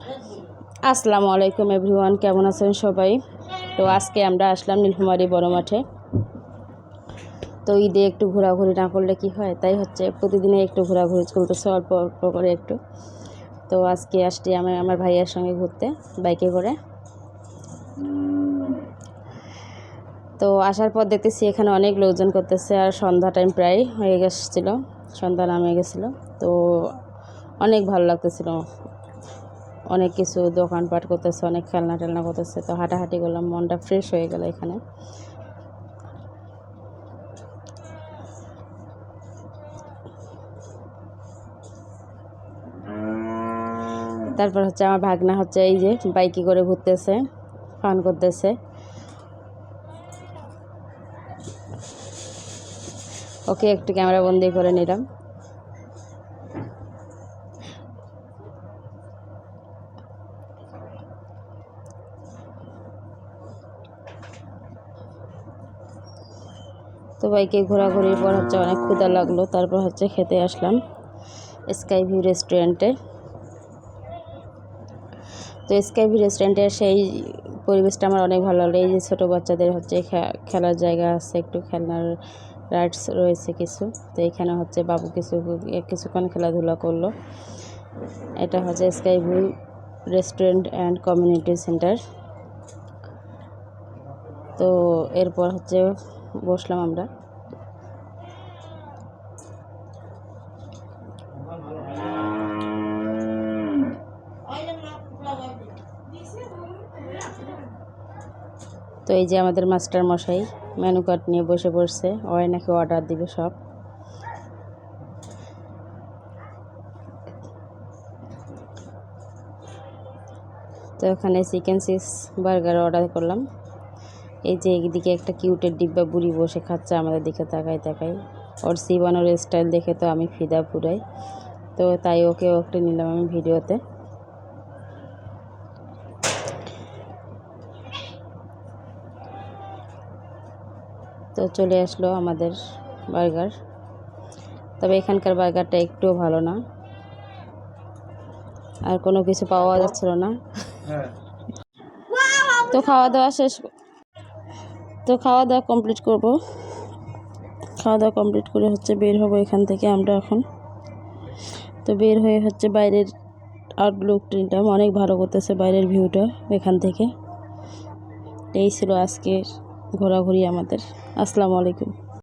আসসালামু আলাইকুম এভরিওয়ান, কেমন আছেন সবাই? তো আজকে আমরা আসলাম নীলফামারী বড় মাঠে। তো ঈদে একটু ঘোরাঘুরি না করলে কি হয়, তাই হচ্ছে প্রতিদিনে একটু ঘোরাঘুরি চলতেছে, অল্প অল্প করে একটু। তো আজকে আসছি আমি আমার ভাইয়ের সঙ্গে ঘুরতে বাইকে করে। তো আসার পর দেখতেছি এখানে অনেক লোকজন করতেছে, আর সন্ধ্যা টাইম প্রায় হয়ে গেছিলো, সন্ধ্যা নামে গেছিলো। তো অনেক ভালো লাগতেছিল, অনেক কিছু দোকানপাট করতেছে, অনেক খেলনা টেলনা করতেছে। তো হাঁটাহাঁটি করলাম, মনটা ফ্রেশ হয়ে গেল এখানে। তারপর হচ্ছে আমার ভাগনা হচ্ছে এই যে বাইকে করে ঘুরতেছে, ফান করতেছে। ওকে একটু ক্যামেরা বন্দি করে নিলাম। তো বাইকে ঘোরাঘুরির পর হচ্ছে অনেক ক্ষুধা লাগলো, তারপর হচ্ছে খেতে আসলাম স্কাই ভিউ রেস্টুরেন্টে। তো স্কাই ভিউ রেস্টুরেন্টের সেই পরিবেশটা আমার অনেক ভালো লাগলো। এই যে ছোটো বাচ্চাদের হচ্ছে খেলার জায়গা আছে, একটু খেলনার রাইডস রয়েছে কিছু। তো এখানে হচ্ছে বাবু কিছুক্ষণ খেলাধুলা করলো। এটা হচ্ছে sky view restaurant and community centre. তো এরপর হচ্ছে বসলাম আমরা। তো এই যে আমাদের মাস্টার মশাই মেনু কার্ড নিয়ে বসে পড়ছে, ওই নাকি অর্ডার দিবে সব। তো ওখানে চিকেন 6 বার্গার অর্ডার করলাম। এই যে এইদিকে একটা কিউটের ডিব্বা বুড়ি বসে খাচ্ছে আমাদের দিকে তাকাই তাকাই। ওর চিবানোর স্টাইল দেখে তো আমি ফিদা পুরাই। তো তাই ওকে একটা নিলাম আমি ভিডিওতে। তো চলে আসলো আমাদের বার্গার। তবে এখানকার বার্গারটা একটুও ভালো না, আর কোনো কিছু পাওয়া যাচ্ছিল না। তো খাওয়া দাওয়া কমপ্লিট করব। খাওয়া দাওয়া কমপ্লিট করে হচ্ছে বের হবো এখান থেকে আমরা এখন। তো বের হয়ে হচ্ছে বাইরের আউটলুকটা অনেক ভালো করতেছে, বাইরের ভিউটা এখান থেকে। এই ছিল আজকের ঘোরাঘুরি আমাদের। আসসালামু আলাইকুম।